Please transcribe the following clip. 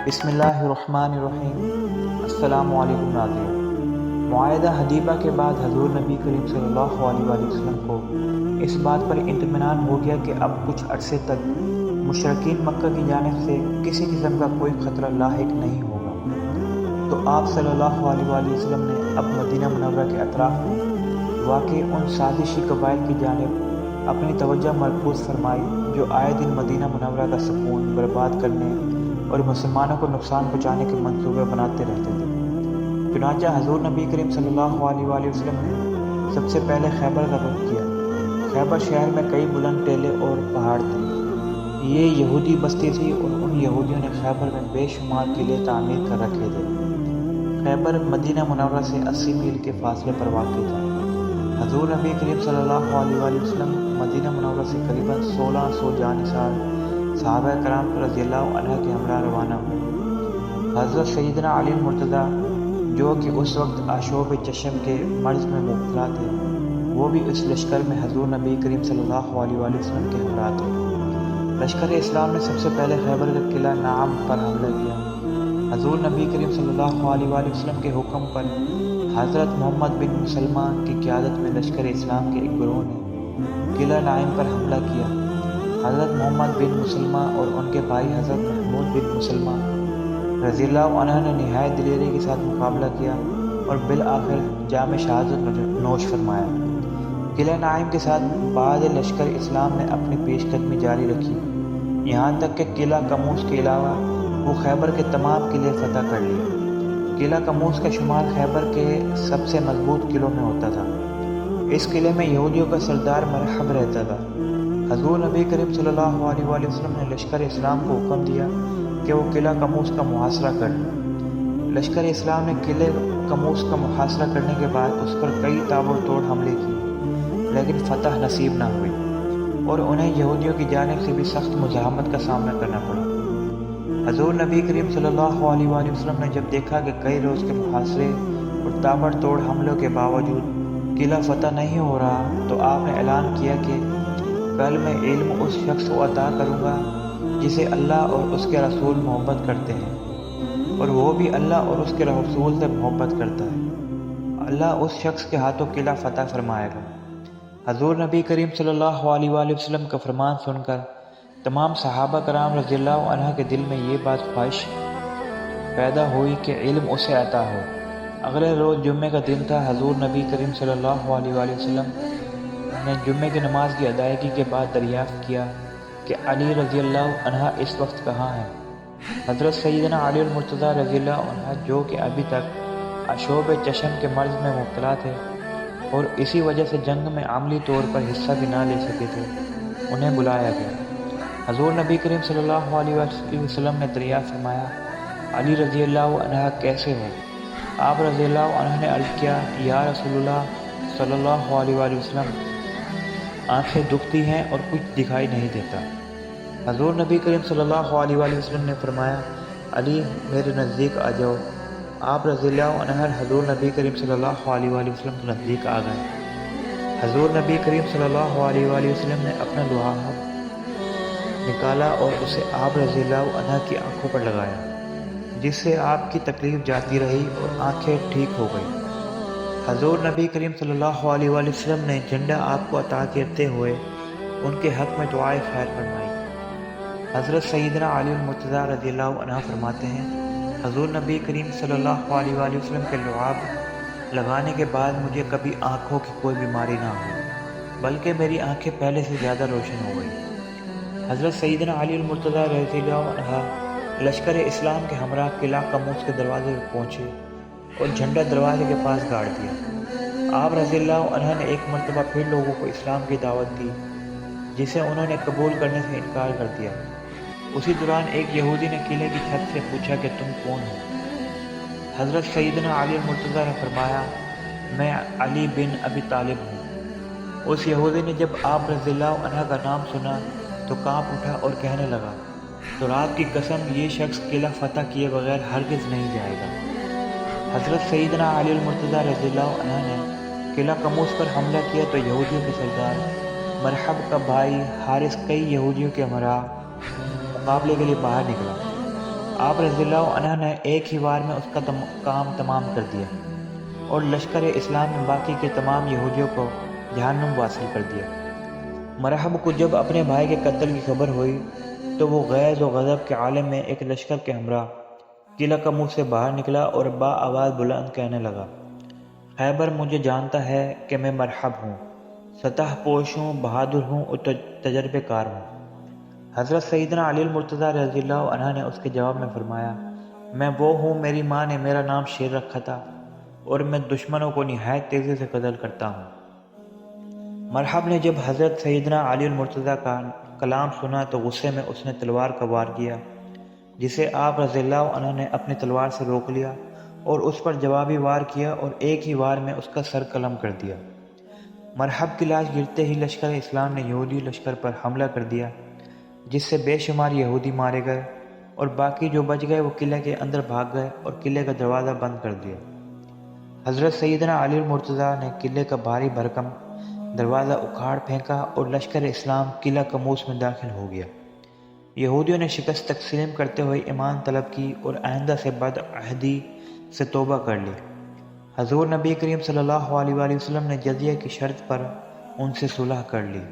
بسم اللہ الرحمن الرحیم۔ السلام علیکم ناظرین۔ معاہدہ حدیبہ کے بعد حضور نبی کریم صلی اللہ علیہ وآلہ وسلم کو اس بات پر اطمینان ہو گیا کہ اب کچھ عرصے تک مشرکین مکہ کی جانب سے کسی قسم کا کوئی خطرہ لاحق نہیں ہوگا، تو آپ صلی اللہ علیہ وآلہ وسلم نے اب مدینہ منورہ کے اطراف میں واقع ان سازشی قبائل کی جانب اپنی توجہ مرکوز فرمائی جو آئے دن مدینہ منورہ کا سکون برباد کرنے اور مسلمانوں کو نقصان پہنچانے کے منصوبے بناتے رہتے تھے۔ چنانچہ حضور نبی کریم صلی اللہ علیہ وآلہ وسلم نے سب سے پہلے خیبر کا رخ کیا۔ خیبر شہر میں کئی بلند ٹیلے اور پہاڑ تھے۔ یہ یہودی بستی تھی اور ان یہودیوں نے خیبر میں بے شمار قلعے تعمیر کر رکھے تھے۔ خیبر مدینہ منورہ سے 80 میل کے فاصلے پر واقع تھا۔ حضور نبی کریم صلی اللہ علیہ وآلہ وسلم مدینہ منورہ سے قریباً 1600 جانثار صحابہ کرام رضی اللہ عنہ کے ہمراہ روانہ ہوئے۔ حضرت سیدنا علی المرتضیٰ جو کہ اس وقت آشوب چشم کے مرض میں مبتلا تھے، وہ بھی اس لشکر میں حضور نبی کریم صلی اللہ علیہ وآلہ وسلم کے ہمراہ تھے۔ لشکر اسلام نے سب سے پہلے خیبر کے قلعہ نعم پر حملہ کیا۔ حضور نبی کریم صلی اللہ علیہ وآلہ وسلم کے حکم پر حضرت محمد بن مسلمہ کی قیادت میں لشکر اسلام کے ایک گروہ نے قلعہ نعیم پر حملہ کیا۔ حضرت محمد بن مسلمہ اور ان کے بھائی حضرت محمود بن مسلمہ رضی اللہ عنہ نے نہایت دلیری کے ساتھ مقابلہ کیا اور بالآخر جام شہادت نوش فرمایا۔ قلعہ نعیم کے ساتھ بعد لشکر اسلام نے اپنی پیش قدمی جاری رکھی، یہاں تک کہ قلعہ کموس کے علاوہ وہ خیبر کے تمام قلعے فتح کر لیے۔ قلعہ کموس کا شمار خیبر کے سب سے مضبوط قلعوں میں ہوتا تھا۔ اس قلعے میں یہودیوں کا سردار مرحب رہتا تھا۔ حضور نبی کریم صلی اللہ علیہ وآلہ وسلم نے لشکر اسلام کو حکم دیا کہ وہ قلعہ کموس کا محاصرہ کر لیں۔ لشکر اسلام نے قلعہ کموس کا محاصرہ کرنے کے بعد اس پر کئی تابڑ توڑ حملے کیے، لیکن فتح نصیب نہ ہوئی اور انہیں یہودیوں کی جانب سے بھی سخت مزاحمت کا سامنا کرنا پڑا۔ حضور نبی کریم صلی اللہ علیہ وآلہ وسلم نے جب دیکھا کہ کئی روز کے محاصرے اور تابڑ توڑ حملوں کے باوجود قلعہ فتح نہیں ہو رہا، تو آپ نے اعلان کیا کہ کل میں علم اس شخص کو عطا کروں گا جسے اللہ اور اس کے رسول محبت کرتے ہیں، اور وہ بھی اللہ اور اس کے رسول سے محبت کرتا ہے۔ اللہ اس شخص کے ہاتھوں قلعہ فتح فرمائے گا۔ حضور نبی کریم صلی اللہ علیہ وآلہ وسلم کا فرمان سن کر تمام صحابہ کرام رضی اللہ عنہ کے دل میں یہ بات خواہش پیدا ہوئی کہ علم اسے عطا ہو۔ اگلے روز جمعے کا دن تھا۔ حضور نبی کریم صلی اللہ علیہ وآلہ وسلم نے جمعے کی نماز کی ادائیگی کے بعد دریافت کیا کہ علی رضی اللہ عنہ اس وقت کہاں ہیں۔ حضرت سیدنا علی المرتضیٰ رضی اللہ عنہ جو کہ ابھی تک آشوب چشم کے مرض میں مبتلا تھے اور اسی وجہ سے جنگ میں عملی طور پر حصہ بھی نہ لے سکے تھے، انہیں بلایا گیا۔ حضور نبی کریم صلی اللہ علیہ وآلہ وسلم نے دریافت فرمایا، علی رضی اللہ عنہ کیسے ہو؟ آپ رضی اللہ عنہ نے عرض کیا، یا رسول اللہ صلی اللہ علیہ وآلہ وسلم، آنکھیں دکھتی ہیں اور کچھ دکھائی نہیں دیتا۔ حضور نبی کریم صلی اللہ علیہ وآلہ وسلم نے فرمایا، علی میرے نزدیک آ جاؤ۔ آپ رضی اللہ عنہ حضور نبی کریم صلی اللہ علیہ وآلہ وسلم کے نزدیک آ گئے۔ حضور نبی کریم صلی اللہ علیہ وآلہ وسلم نے اپنا لحاف نکالا اور اسے آپ رضی اللہ عنہ کی آنکھوں پر لگایا، جس سے آپ کی تکلیف جاتی رہی اور آنکھیں ٹھیک ہو گئی۔ حضور نبی کریم صلی اللہ علیہ وآلہ وسلم نے جھنڈا آپ کو عطا کرتے ہوئے ان کے حق میں دعائے خیر فرمائی۔ حضرت سیدنا علی المرتضیٰ رضی اللہ عنہ فرماتے ہیں، حضور نبی کریم صلی اللہ علیہ وآلہ وسلم کے لعاب لگانے کے بعد مجھے کبھی آنکھوں کی کوئی بیماری نہ ہوئی، بلکہ میری آنکھیں پہلے سے زیادہ روشن ہو گئی۔ حضرت سیدنا علی المرتضیٰ رضی اللہ عنہ لشکر اسلام کے ہمراہ قلعہ کموس کے دروازے پر پہنچے اور جھنڈا دروازے کے پاس گاڑ دیا۔ آپ رضی اللہ عنہ نے ایک مرتبہ پھر لوگوں کو اسلام کی دعوت دی، جسے انہوں نے قبول کرنے سے انکار کر دیا۔ اسی دوران ایک یہودی نے قلعے کی چھت سے پوچھا کہ تم کون ہو؟ حضرت سیدنا علی المرتضیٰ نے فرمایا، میں علی بن ابی طالب ہوں۔ اس یہودی نے جب آپ رضی اللہ عنہ کا نام سنا تو کانپ اٹھا اور کہنے لگا، تو رات کی قسم، یہ شخص قلعہ فتح کیے بغیر ہرگز نہیں جائے گا۔ حضرت سیدنا علی المرتضیٰ رضی اللہ عنہ نے قلعہ کموس پر حملہ کیا تو یہودیوں کے سردار مرحب کا بھائی حارث کئی یہودیوں کے ہمراہ مقابلے کے لیے باہر نکلا۔ آپ رضی اللہ عنہ نے ایک ہی وار میں اس کا کام تمام کر دیا اور لشکر اسلام میں باقی کے تمام یہودیوں کو جہنم واصل کر دیا۔ مرحب کو جب اپنے بھائی کے قتل کی خبر ہوئی تو وہ غیظ و غضب کے عالم میں ایک لشکر کے ہمراہ قلعہ کا منہ سے باہر نکلا اور با آواز بلند کہنے لگا، خیبر مجھے جانتا ہے کہ میں مرحب ہوں، سطح پوش ہوں، بہادر ہوں اور تجربے کار ہوں۔ حضرت سیدنا علی المرتضیٰ رضی اللہ عنہ نے اس کے جواب میں فرمایا، میں وہ ہوں، میری ماں نے میرا نام شیر رکھا تھا اور میں دشمنوں کو نہایت تیزی سے قتل کرتا ہوں۔ مرحب نے جب حضرت سیدنا علی المرتضیٰ کا کلام سنا تو غصے میں اس نے تلوار کا وار کیا، جسے آپ رضی اللہ عنہ نے اپنی تلوار سے روک لیا اور اس پر جوابی وار کیا اور ایک ہی وار میں اس کا سر قلم کر دیا۔ مرحب کی لاش گرتے ہی لشکر اسلام نے یہودی لشکر پر حملہ کر دیا، جس سے بے شمار یہودی مارے گئے اور باقی جو بچ گئے وہ قلعے کے اندر بھاگ گئے اور قلعے کا دروازہ بند کر دیا۔ حضرت سیدنا علی المرتضیٰ نے قلعے کا بھاری بھرکم دروازہ اکھاڑ پھینکا اور لشکر اسلام قلعہ کموس میں داخل ہو گیا۔ یہودیوں نے شکست تسلیم کرتے ہوئے ایمان طلب کی اور آئندہ سے بد عہدی سے توبہ کر لی۔ حضور نبی کریم صلی اللہ علیہ وسلم نے جزیہ کی شرط پر ان سے صلح کر لی۔